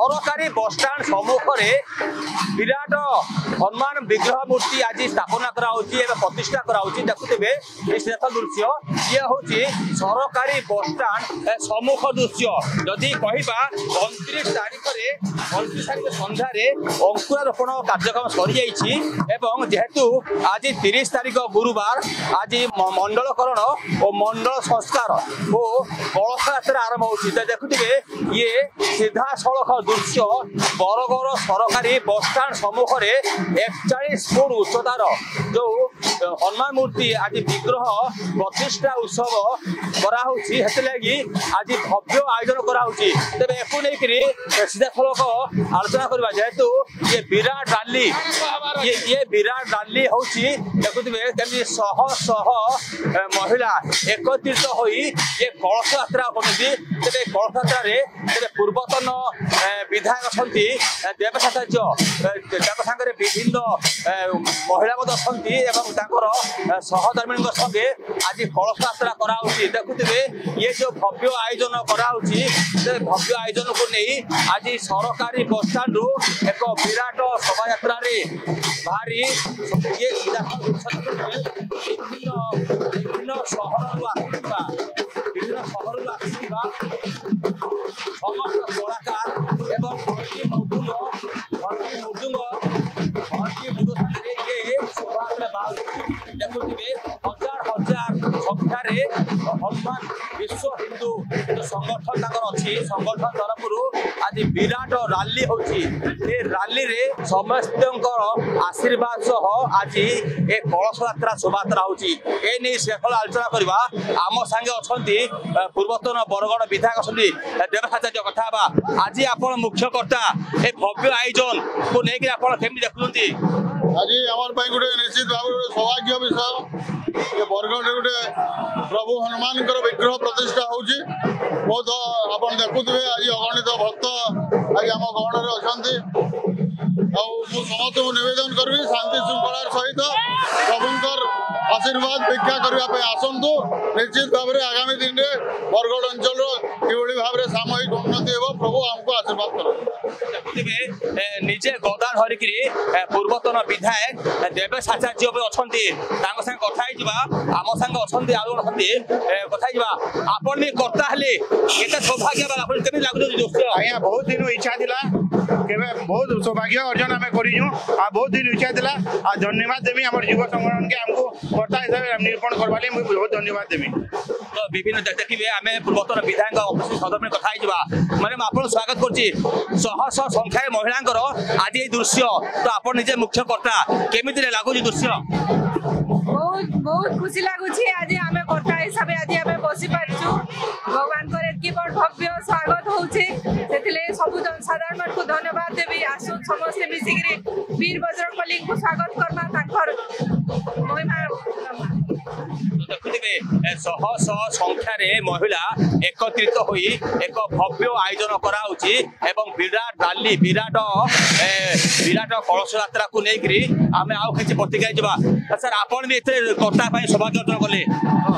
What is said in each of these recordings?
सरकारी बसस्टाण सम्मुखें विराट हनुमान विग्रह मूर्ति आज स्थापना प्रतिष्ठा देखुवे दृश्य ये हूँ सरकारी बसस्टाण सम्मुख दृश्य जदि कह 29 तारीख सन्धार अंकुरारोपण कार्यक्रम सरी जाइए जेहेतु आज 30 तारीख गुरुवार आज मंडलकरण और मंडल संस्कार और कलश यात्रा आरंभ हो देखुवे ये सीधा सड़क दृश्य बरगड़ सरकारी बसस्टाण सम्मुखें 41 फुट उच्चतार जो हनुमान मूर्ति आज विग्रह प्रतिष्ठा उत्सव कराऊँगी आज भव्य आयोजन कराऊँगी तेज एक सीधा सड़क आलोचना करवा जेहेतु ये विराट रैली ये विराट रैली हूँ देखुवे कमी शह शह महिला एकत्रित हो कलश यात्रा करते तेज कलश यात्रा पूर्वतन विधायक अच्छा देवसाचार्य विभिन्न महिला अच्छा सहधर्मी संगे आज कलश यात्रा कराऊँगी देखुवे ये जो भव्य आयोजन कराऊँगी भव्य आयोजन को नहीं आज सरकारी बसस्टाण रु एक विराट शोभा यात्रा बाहरी ये विभिन्न सहर समस्त कलाकार एवं देखुवे हजार हजार संख्यार हनुमान विश्व हिंदू जो संगठन अच्छी संगठन तरफ आज विराट रैली होची रैली रे समस्त आशीर्वाद सह आज ए कलश यात्रा शोभायात्रा होची ए नहीं शेखर आलोचना करवा आम सांगे अच्छा पूर्वतन बरगड़ विधायक अच्छा देवसाचार्य कथा आज आप मुख्यकर्ता ए भव्य आयोजन को लेकिन आप देखुंती आज आम गोटे निश्चित भाव सौभाग्य विषय बरगढ़ गोटे प्रभु हनुमान विग्रह प्रतिष्ठा होची बहुत आप देखुवे आज अगणित भक्त आज आम गहण अच्छा समस्त को निवेदन करी शांति श्रृंखलार सहित प्रभुंर आशीर्वाद भिक्षा करने आसतु निश्चित भाव में आगामी दिन में बरगढ़ अंचल कि भाव में सामूहिक उन्नति हो प्रभु आमको आशीर्वाद कर निजे गदान धरिक पूर्वतन विधायक देवेश आचार्य अच्छा कथा आम सांगे अच्छा आउ कथा आपण भी कर्ता हेले सौभाग्य लगे आज्ञा बहुत दिन इच्छा थी बहुत सौभाग्य अर्जन आम कर बहुत दिन इच्छा था धन्यवाद देवी आम युव संगठन के आमको कर्ता हिसाब से निरूपण करवाले मुझे बहुत धन्यवाद देवी तो विभिन्न देखिए आम पूर्वतन विधायक सदन कथा मैंने आप स्वागत कर शह शह संख्यार महिला आज ये दृश्य तो आप निजे मुख्यकर्ता केमी लगुच दृश्य बहुत बहुत खुशी लगुच आज आम कर्ता हिसाब से आज आम बसी पार्छु भगवान को एतकी बड़ भव्य स्वागत होउछे सब जनसाधारण को धन्यवाद देवी आसु समस्ते मिसिकी वीर बजरंगबली को स्वागत करना तांकर महिमा देखुवे शह शह संख्यार महिला एकत्रित हो एक भव्य आयोजन कराऊँगी विराट रैली विराट विराट कलश यात्रा को लेकर आम आउ कि प्रतिक्रिया जा सर आपड़ भी कर्ता सौभाग्य अर्जन कले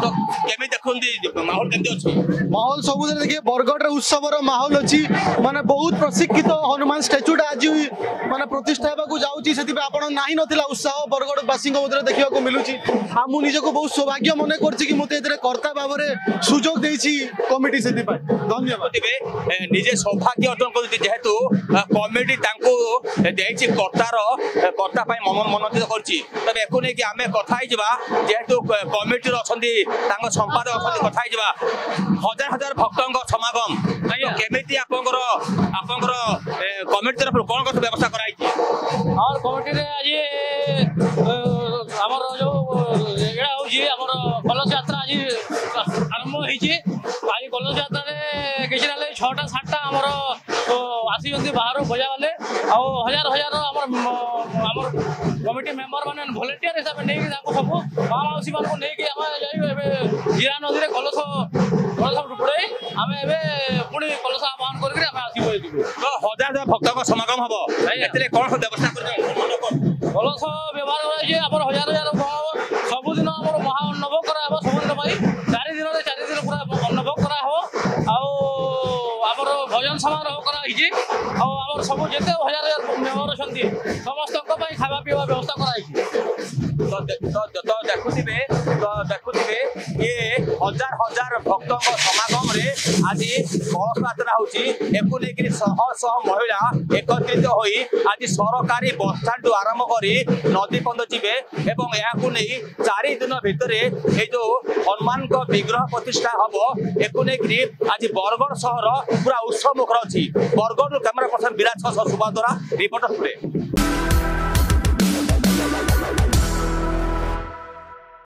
तो केमी देखते माहौल केमती अच्छी माहौल सब देखिए बरगढ़ उत्सवर माहौल अच्छी माने बहुत प्रशिक्षित हनुमान स्टैच्यूटा आज माने प्रतिष्ठा होगा जाऊँगी से नहीं नाला उत्साह बरगढ़ वासी मध्य देखा मिलूँ आम निजक बहुत सौभाग्य मन कर कर्ता भाव में सुजोग देती कमिटी से धन्यवाद निजे सौभाग्य अर्जन कर जेहेतु कमिटी कर्तार कर्ता मनोनीत कर आम कथा जेहेतु कमिटी अच्छा संपादक अच्छा कथा हजार हजार भक्त समागम केमी आपंकर कमिटी तरफ कौन कौन व्यवस्था कराई और कमिटी आज जो कलश यात्रा आज आरंभ होती कलश यात्रा किसी ना 6टा 7टा आमर आसी बाहर बजा वाले हजार हजार आम कमिटी मेम्बर मैंने भलेंटियर हिसाब से नहीं सब माँ मौसी मान को लेकिन जीरा नदी में कलश कलश बुड़े आम पुणी कलश आह्वान करके तो हजार भक्त समागम हम कौन व्यवस्था कलश व्यवहार हो हजार हजार सबुदिन आम महाअन्नभ कराब सबुदिन 4 दिन पूरा अन्नभ कराब आमर भजन समारोह कराई आमर सब जिते हजार हजार मेम्बर अच्छा समस्त खावा पीवा व्यवस्था कराई देखुवे ये हजार हजार भक्तों समागम रे आज कलश यात्रा होची एकु लेकिन शह शह महिला एकत्रित होई आज सरकारी बस स्टैंड आरंभ करी नदी बंध जीवे एवं याकु नै 4 दिन भितरे ए जो हनुमान को विग्रह प्रतिष्ठा हबो एकु लेकिन आज बरगढ़ शहर पूरा उत्सव मुखर अछि बरगढ़ कैमरा पर्सन विराज सुबाद्वारा रिपोर्टर टुडे।